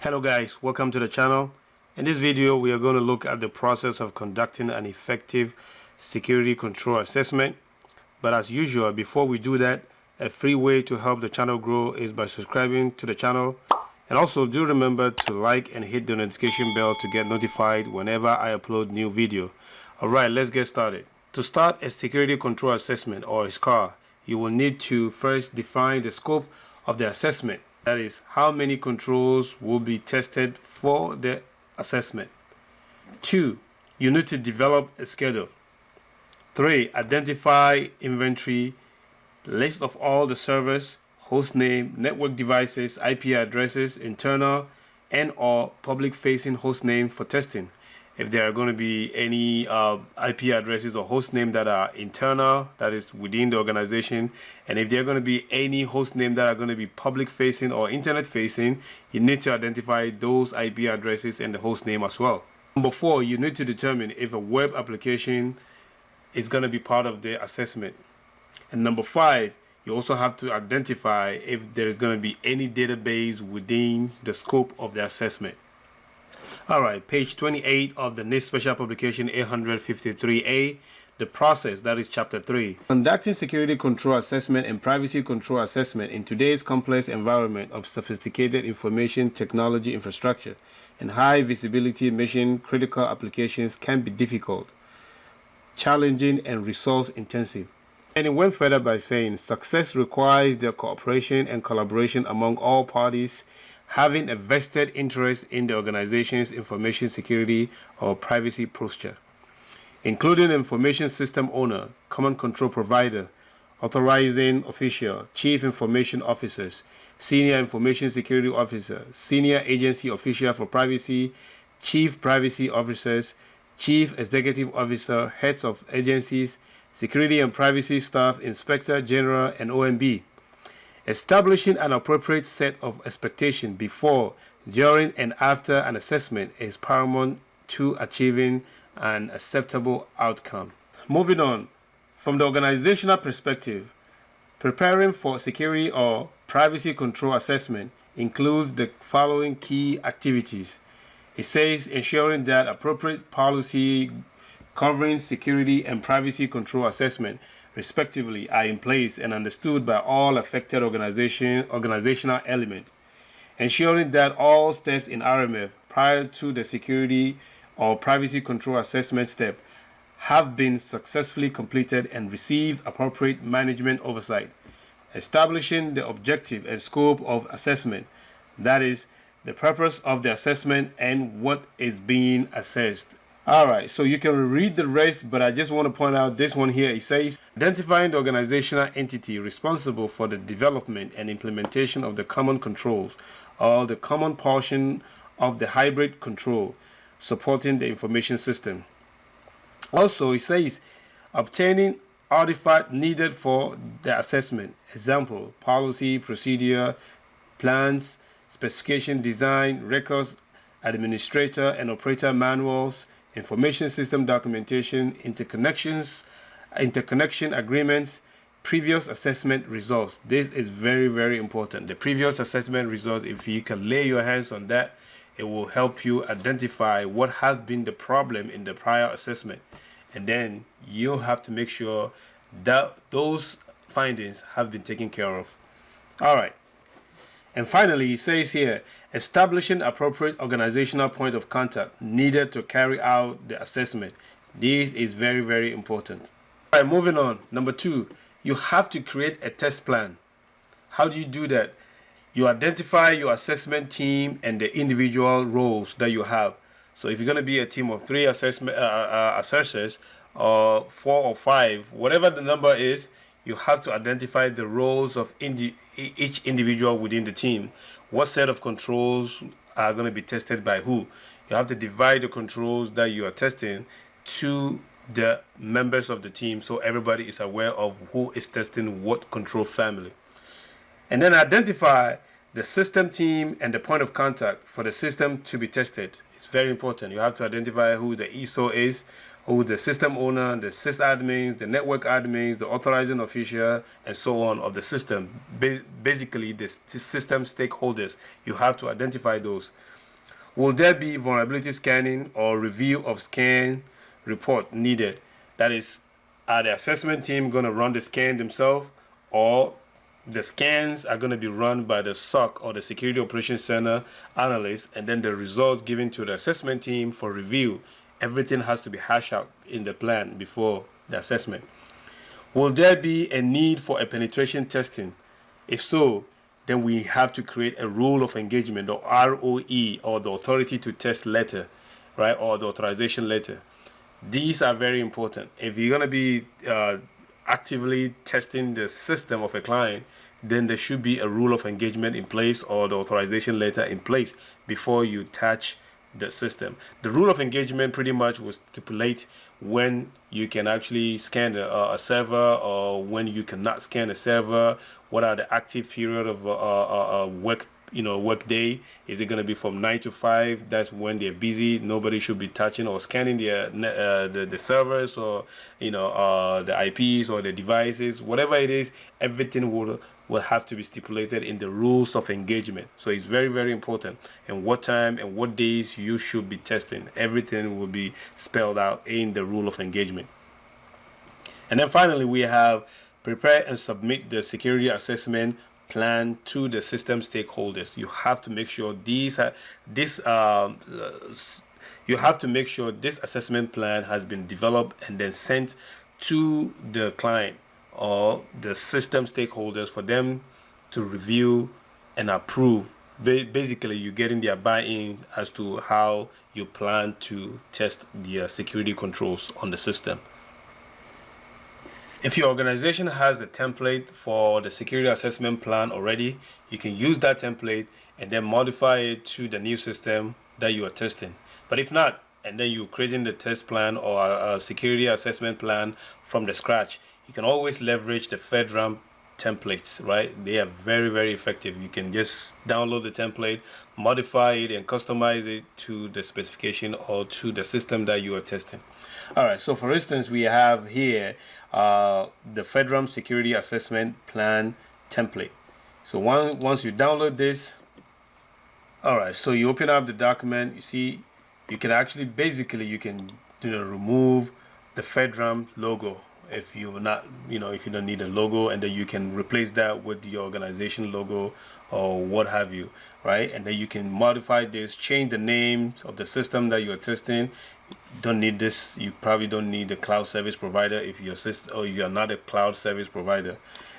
Hello guys, welcome to the channel. In this video we are going to look at the process of conducting an effective security control assessment. But as usual, before we do that, a free way to help the channel grow is by subscribing to the channel, and also do remember to like and hit the notification bell to get notified whenever I upload new video. Alright, let's get started. To start a security control assessment, or a SCA, you will need to first define the scope of the assessment. That is, how many controls will be tested for the assessment. 2. You need to develop a schedule. 3. Identify inventory, list of all the servers, host name, network devices, IP addresses, internal and or public facing host name for testing. If there are going to be any IP addresses or host name that are internal, that is within the organization, and if there are going to be any host name that are going to be public facing or internet facing, you need to identify those IP addresses and the host name as well. Number 4, you need to determine if a web application is going to be part of the assessment. And number 5, you also have to identify if there is going to be any database within the scope of the assessment. Alright, page 28 of the NIST Special Publication 853A, the process, that is chapter 3. Conducting security control assessment and privacy control assessment in today's complex environment of sophisticated information technology infrastructure and high visibility mission critical applications can be difficult, challenging and resource intensive. And it went further by saying success requires the cooperation and collaboration among all parties having a vested interest in the organization's information security or privacy posture, including information system owner, common control provider, authorizing official, chief information officers, senior information security officer, senior agency official for privacy, chief privacy officers, chief executive officer, heads of agencies, security and privacy staff, inspector general, and OMB. Establishing an appropriate set of expectations before, during, and after an assessment is paramount to achieving an acceptable outcome. Moving on, from the organizational perspective, preparing for security or privacy control assessment includes the following key activities. It says ensuring that appropriate policy covering security and privacy control assessment respectively are in place and understood by all affected organizational elements. Ensuring that all steps in RMF prior to the security or privacy control assessment step have been successfully completed and received appropriate management oversight. Establishing the objective and scope of assessment, that is, the purpose of the assessment and what is being assessed. Alright, so you can read the rest, but I just want to point out this one here. It says, identifying the organizational entity responsible for the development and implementation of the common controls or the common portion of the hybrid control supporting the information system. Also, it says, obtaining artifact needed for the assessment. Example, policy, procedure, plans, specification, design, records, administrator and operator manuals, information system documentation, interconnection agreements, previous assessment results. This is very, very important. The previous assessment results, if you can lay your hands on that, it will help you identify what has been the problem in the prior assessment. And then you have to make sure that those findings have been taken care of. All right. And finally, it says here, establishing appropriate organizational point of contact needed to carry out the assessment. This is very, very important. All right, moving on. Number 2, you have to create a test plan. How do you do that? You identify your assessment team and the individual roles that you have. So if you're going to be a team of 3 assessors or 4 or 5, whatever the number is, you have to identify the roles of each individual within the team. What set of controls are going to be tested by who? You have to divide the controls that you are testing to the members of the team so everybody is aware of who is testing what control family. And then identify the system team and the point of contact for the system to be tested. It's very important. You have to identify who the ISO is, who the system owner, the sysadmins, the network admins, the authorizing official, and so on of the system. Basically, the system stakeholders. You have to identify those. Will there be vulnerability scanning or review of scan report needed? That is, are the assessment team going to run the scan themselves, or the scans are going to be run by the SOC or the Security Operations Center analyst, and then the results given to the assessment team for review? Everything has to be hashed out in the plan before the assessment. Will there be a need for a penetration testing? If so, then we have to create a rule of engagement, or ROE, or the authority to test letter, right, or the authorization letter. These are very important. If you're going to be actively testing the system of a client, then there should be a rule of engagement in place, or the authorization letter in place before you touch the system. The rule of engagement pretty much will stipulate when you can actually scan a server, or when you cannot scan a server. What are the active period of work, work day? Is it going to be from 9 to 5? That's when they're busy. Nobody should be touching or scanning the servers, or the IPs or the devices. Whatever it is, everything will have to be stipulated in the rules of engagement. So it's very, very important. And what time and what days you should be testing. Everything will be spelled out in the rule of engagement. And then finally, we have prepare and submit the security assessment plan to the system stakeholders. You have to make sure this assessment plan has been developed and then sent to the client or the system stakeholders for them to review and approve. Basically, you're getting their buy-in as to how you plan to test the security controls on the system. If your organization has the template for the security assessment plan already, you can use that template and then modify it to the new system that you are testing. But if not, and then you're creating the test plan or a security assessment plan from the scratch, you can always leverage the FedRAMP templates, right? They are very, very effective. You can just download the template, modify it, and customize it to the specification or to the system that you are testing. All right, so for instance, we have here the FedRAMP security assessment plan template. So once you download this, all right, so you open up the document. You see, you can actually you can remove the FedRAMP logo if you're not, if you don't need a logo, and then you can replace that with the organization logo or what have you, right? And then you can modify this, change the names of the system that you're testing. Don't need this. You probably don't need the cloud service provider if you're not a cloud service provider.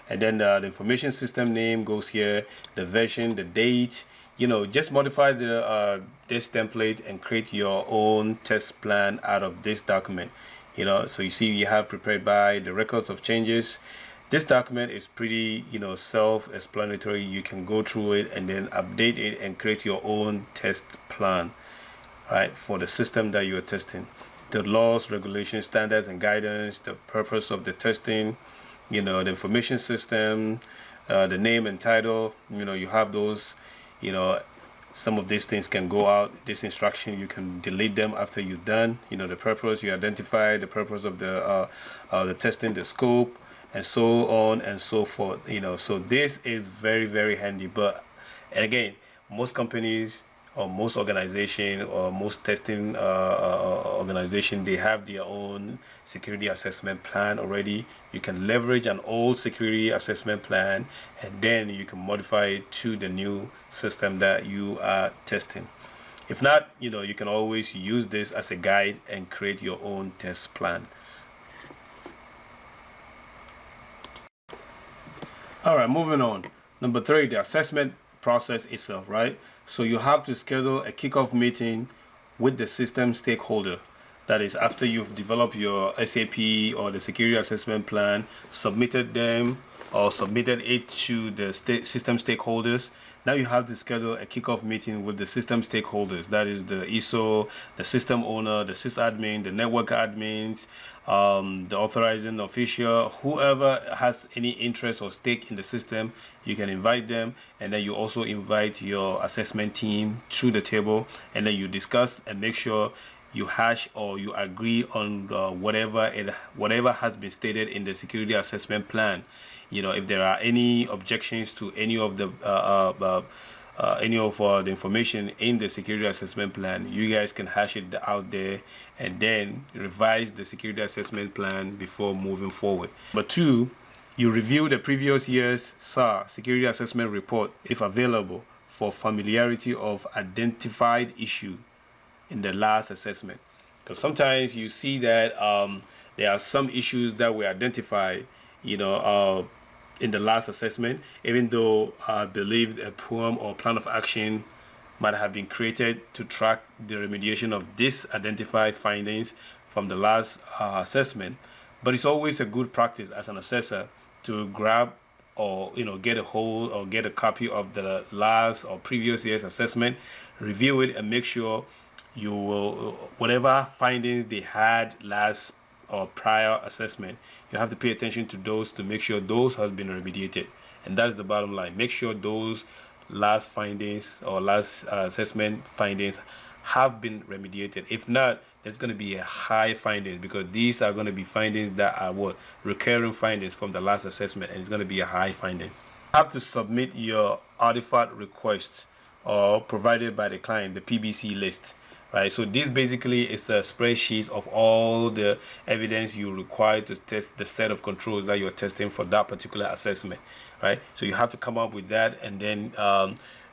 And then the information system name goes here, the version, the date. Just modify this template and create your own test plan out of this document. So you see, you have prepared by the records of changes. This document is pretty, self-explanatory. You can go through it and then update it and create your own test plan, right, for the system that you are testing. The laws, regulations, standards, and guidance, the purpose of the testing, the information system, the name and title. You have those. Some of these things can go out. This instruction, you can delete them after you're done. The purpose, you identify the purpose of the testing, the scope, and so on and so forth. So this is very, very handy. But again, most companies or most organization or most testing organization, they have their own security assessment plan already. You can leverage an old security assessment plan and then you can modify it to the new system that you are testing. If not, you can always use this as a guide and create your own test plan. All right, moving on. Number 3, the assessment process itself, right? So you have to schedule a kickoff meeting with the system stakeholder. That is, after you've developed your SAP or the security assessment plan, submitted them or submitted it to the system stakeholders. Now you have to schedule a kickoff meeting with the system stakeholders. That is the ISO, the system owner, the sysadmin, the network admins, the authorizing official, whoever has any interest or stake in the system. You can invite them, and then you also invite your assessment team to the table, and then you discuss and make sure you hash or you agree on whatever has been stated in the security assessment plan. If there are any objections to any of the any of the information in the security assessment plan, you guys can hash it out there and then revise the security assessment plan before moving forward. But 2, you review the previous year's SAR security assessment report if available for familiarity of identified issue in the last assessment. Because sometimes you see that there are some issues that were identified, in the last assessment, even though I believe a POAM or plan of action might have been created to track the remediation of these identified findings from the last assessment. But it's always a good practice as an assessor to grab or get a hold or get a copy of the last or previous year's assessment, review it, and make sure you will, whatever findings they had last or prior assessment, you have to pay attention to those to make sure those has been remediated. And that's the bottom line. Make sure those last findings or last assessment findings have been remediated. If not, there's going to be a high finding, because these are going to be findings that are recurring findings from the last assessment, and it's going to be a high finding. You have to submit your artifact request or provided by the client, the PBC list. Right, so this basically is a spreadsheet of all the evidence you require to test the set of controls that you're testing for that particular assessment. Right, so you have to come up with that and then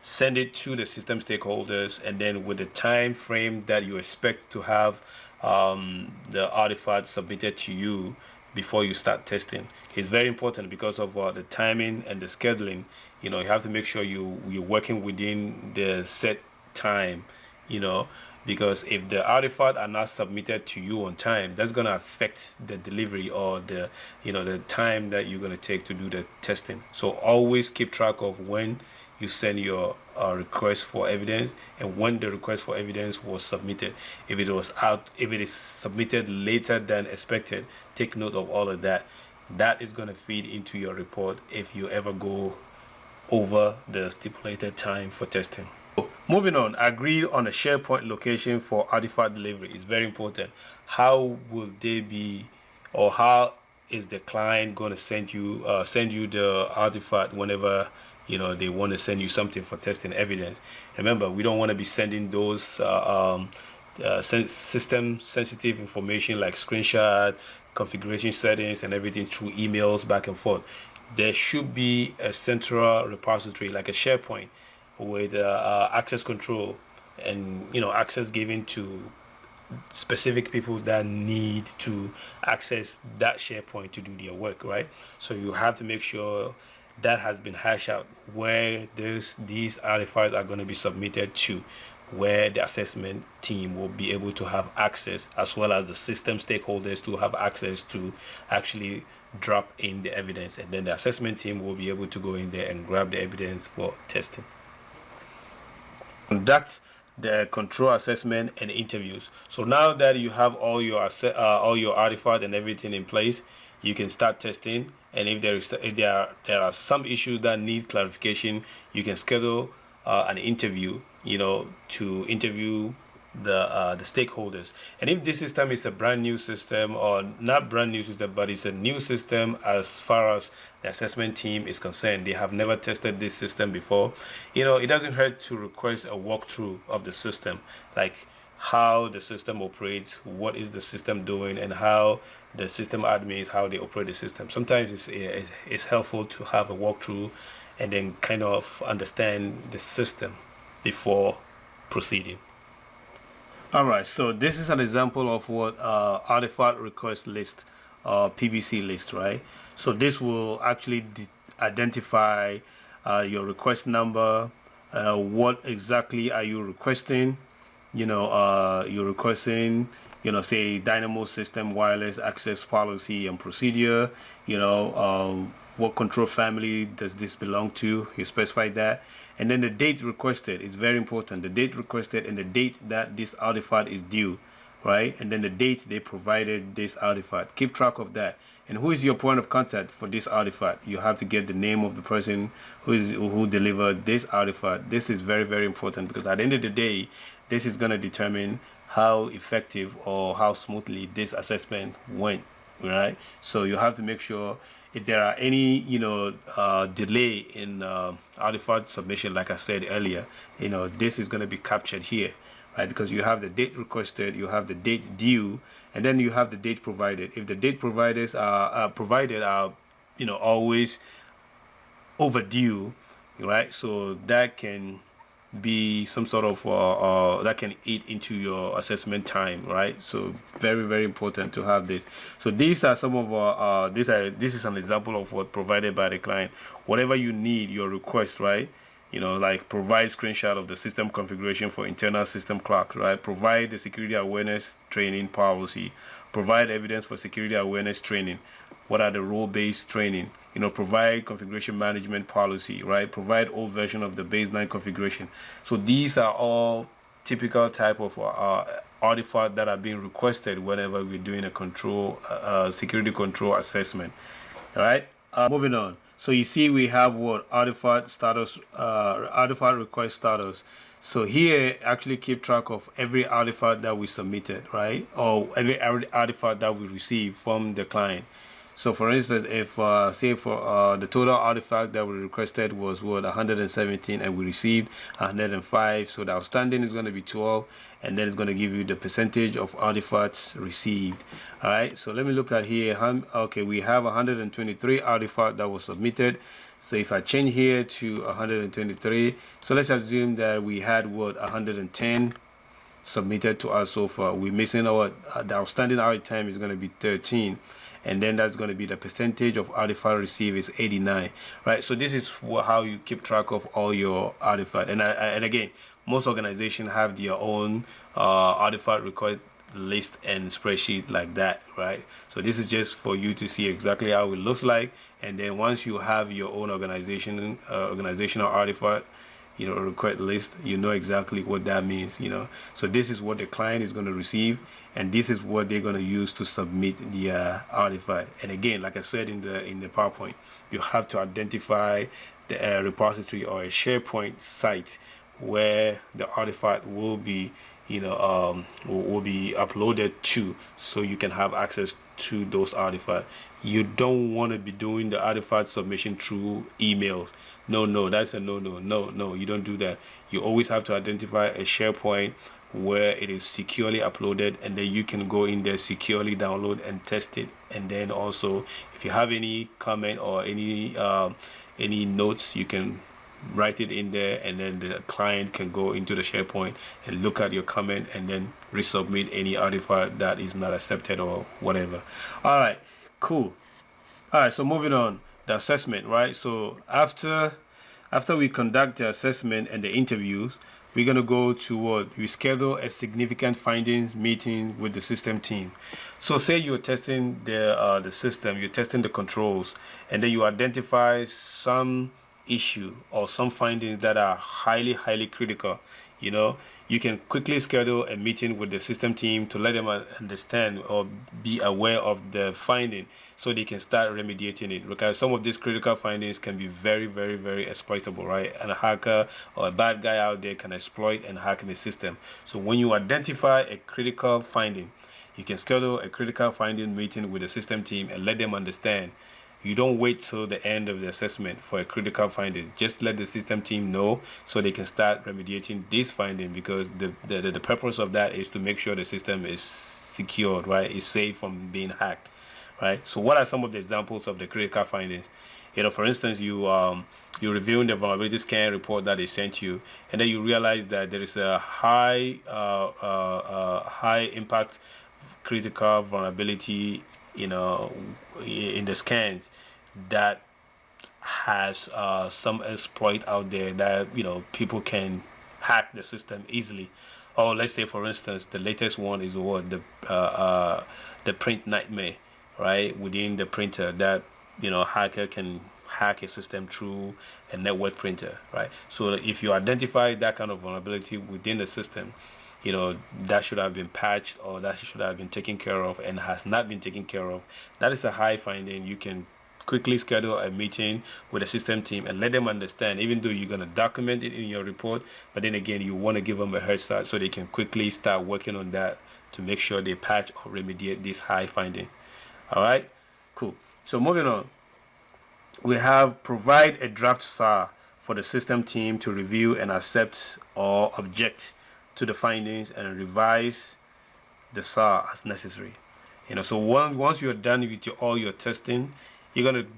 send it to the system stakeholders, and then with the time frame that you expect to have the artifact submitted to you before you start testing. It's very important because of the timing and the scheduling. You have to make sure you're working within the set time, because if the artifacts are not submitted to you on time, that's going to affect the delivery or the the time that you're going to take to do the testing. So always keep track of when you send your request for evidence and when the request for evidence was submitted. If it is submitted later than expected, take note of all of that. That is going to feed into your report if you ever go over the stipulated time for testing. Moving on, agree on a SharePoint location for artifact delivery. It's very important. How will they be, or how is the client going to send you the artifact whenever they want to send you something for testing evidence? Remember, we don't want to be sending those system sensitive information like screenshot, configuration settings, and everything through emails back and forth. There should be a central repository like a SharePoint with access control and access given to specific people that need to access that SharePoint to do their work, right? So you have to make sure that has been hashed out where these artifacts are going to be submitted to, where the assessment team will be able to have access, as well as the system stakeholders to have access to actually drop in the evidence, and then the assessment team will be able to go in there and grab the evidence for testing. Conduct the control assessment and interviews. So now that you have all your artifact and everything in place, you can start testing. And if there are some issues that need clarification, you can schedule an interview, to interview the stakeholders. And if this system is a brand new system, or not brand new system, but it's a new system as far as the assessment team is concerned, they have never tested this system before, it doesn't hurt to request a walkthrough of the system, like how the system operates, what is the system doing, and how the system admins, how they operate the system. Sometimes it's helpful to have a walkthrough and then kind of understand the system before proceeding. Alright, so this is an example of what artifact request list, PBC list, right? So this will actually identify your request number, what exactly are you requesting. You're requesting, say Dynamo system wireless access policy and procedure, what control family does this belong to, you specify that. And then the date requested is very important. The date requested and the date that this artifact is due, right? And then the date they provided this artifact. Keep track of that. And who is your point of contact for this artifact? You have to get the name of the person who delivered this artifact. This is very, very important, because at the end of the day, this is going to determine how effective or how smoothly this assessment went, right? So you have to make sure if there are any, delay in artifact submission, like I said earlier, this is going to be captured here, right? Because you have the date requested, you have the date due, and then you have the date provided. If the date providers are provided are, always overdue, right? So that can be some sort of that can eat into your assessment time, right? So very, very important to have this. So these are some of our this is an example of what provided by the client. Whatever you need, your request, right? Like provide screenshot of the system configuration for internal system clock, right? Provide the security awareness training policy. Provide evidence for security awareness training. What are the role-based training? Provide configuration management policy, right? Provide old version of the baseline configuration. So these are all typical type of artifact that are being requested whenever we're doing a control security control assessment. All right, moving on. So you see we have what artifact status, artifact request status. So here actually keep track of every artifact that we submitted, right? Or every artifact that we received from the client. So for instance, if say for the total artifact that we requested was what 117 and we received 105, so the outstanding is going to be 12, and then it's going to give you the percentage of artifacts received. All right, so let me look at here. Okay, we have 123 artifacts that was submitted. So if I change here to 123, so let's assume that we had what 110 submitted to us so far. We're missing our the outstanding item is going to be 13, and then that's going to be the percentage of artifact received is 89, right? So this is how you keep track of all your artifact. And again, most organizations have their own artifact request list and spreadsheet like that, right? So this is just for you to see exactly how it looks like, and then once you have your own organizational artifact request list, you know exactly what that means. So this is what the client is going to receive, and this is what they're going to use to submit the artifact. And again, like I said in the PowerPoint, you have to identify the repository or a SharePoint site where the artifact will be will be uploaded to, so you can have access to those artifacts. You don't want to be doing the artifact submission through emails. No, that's a no, you don't do that. You always have to identify a SharePoint where it is securely uploaded, and then you can go in there, securely download and test it. And then also, if you have any comment or any notes, you can write it in there, and then the client can go into the SharePoint and look at your comment and then resubmit any artifact that is not accepted or whatever. All right, cool. All right, so moving on, the assessment, right? So after we conduct the assessment and the interviews, we're going to go to what we schedule a significant findings meeting with the system team. So say you're testing the system, you're testing the controls, and then you identify some issue or some findings that are highly critical. You can quickly schedule a meeting with the system team to let them understand or be aware of the finding, so they can start remediating it, because some of these critical findings can be very exploitable, right? And a hacker or a bad guy out there can exploit and hack the system. So when you identify a critical finding, you can schedule a critical finding meeting with the system team and let them understand. You don't wait till the end of the assessment for a critical finding. Just let the system team know so they can start remediating this finding, because the purpose of that is to make sure the system is secured, right? It's safe from being hacked, right? So what are some of the examples of the critical findings? For instance, you're reviewing the vulnerability scan report that they sent you, and then you realize that there is a high impact critical vulnerability in the scans that has some exploit out there that people can hack the system easily. Or let's say, for instance, the latest one is what the print nightmare, right? Within the printer, that hacker can hack a system through a network printer, right? So if you identify that kind of vulnerability within the system, that should have been patched, or that should have been taken care of and has not been taken care of, that is a high finding. You can quickly schedule a meeting with the system team and let them understand, even though you're going to document it in your report, but then again, you want to give them a head start so they can quickly start working on that to make sure they patch or remediate this high finding. All right, cool. So moving on. we have provide a draft SAR for the system team to review and accept or object to the findings and revise the SAR as necessary. So once you're done with all your testing, you're going to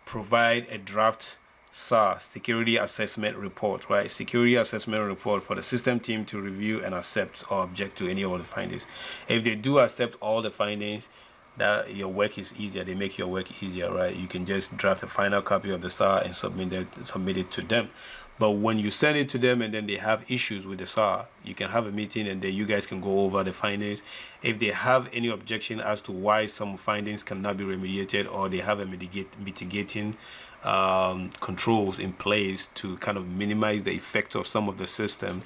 provide a draft SAR, security assessment report, right? Security assessment report for the system team to review and accept or object to any of the findings. If they do accept all the findings, that your work is easier. They make your work easier, right? You can just draft a final copy of the SAR and submit it to them. But when you send it to them and then they have issues with the SAR, you can have a meeting and then you guys can go over the findings. If they have any objection as to why some findings cannot be remediated, or they have a mitigating controls in place to kind of minimize the effect of some of the systems,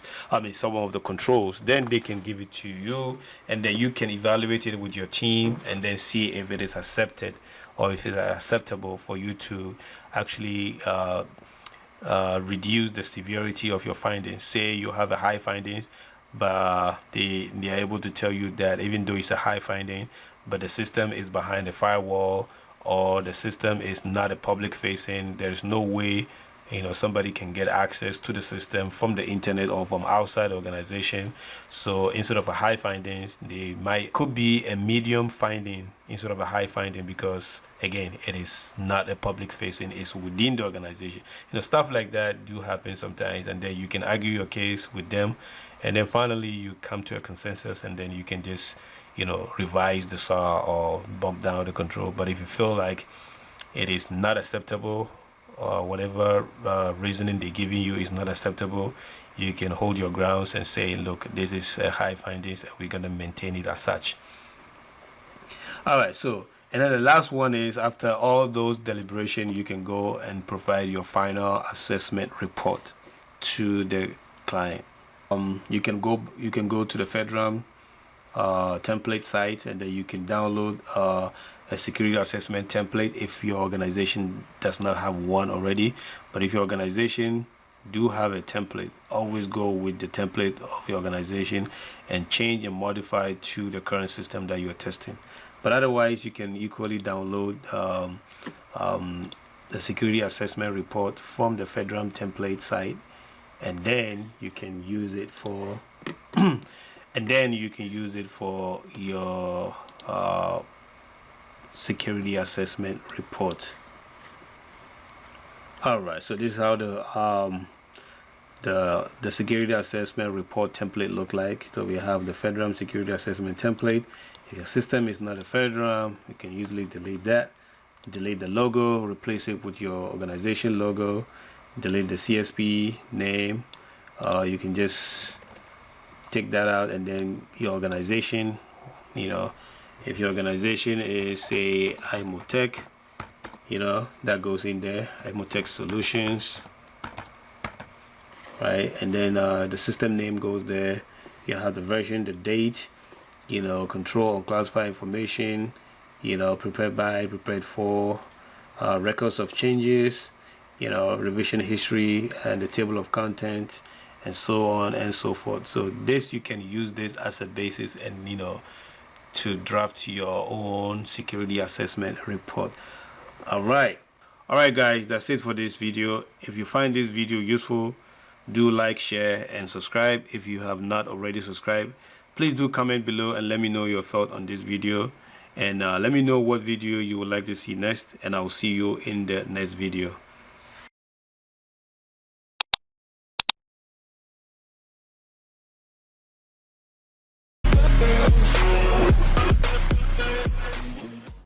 some of the controls, then they can give it to you and then you can evaluate it with your team and then see if it is accepted or if it is acceptable for you to actually reduce the severity of your findings. Say you have a high findings, but they are able to tell you that even though it's a high finding, but the system is behind a firewall, or the system is not a public facing, there's no way somebody can get access to the system from the internet or from outside the organization. So instead of a high findings, could be a medium finding instead of a high finding, because again, it is not a public facing, it's within the organization. Stuff like that do happen sometimes, and then you can argue your case with them, and then finally you come to a consensus, and then you can just revise the SAR or bump down the control. But if you feel like it is not acceptable, or whatever reasoning they're giving you is not acceptable, you can hold your grounds and say, look, this is a high findings and we're going to maintain it as such. All right, so and then the last one is, after all those deliberation, you can go and provide your final assessment report to the client. You can go to the FedRAMP template site, and then you can download a security assessment template if your organization does not have one already. But if your organization do have a template, always go with the template of your organization and change and modify to the current system that you're testing. But otherwise, you can equally download the security assessment report from the FedRAMP template site, and then you can use it for your security assessment report. All right, so this is how the security assessment report template look like. So we have the FedRAMP security assessment template. If your system is not a FedRAMP, you can easily delete that. Delete the logo, replace it with your organization logo. Delete the CSP name. You can just take that out, and then your organization, if your organization is, say, Imotech, that goes in there, Imotech Solutions, right? And then the system name goes there. You have the version, the date, control unclassified information, prepared by, prepared for, records of changes, revision history, and the table of content, and so on and so forth. So you can use this as a basis and to draft your own security assessment report. All right guys, that's it for this video. If you find this video useful, do like, share, and subscribe. If you have not already subscribed, please do comment below and let me know your thought on this video, and let me know what video you would like to see next, and I'll see you in the next video.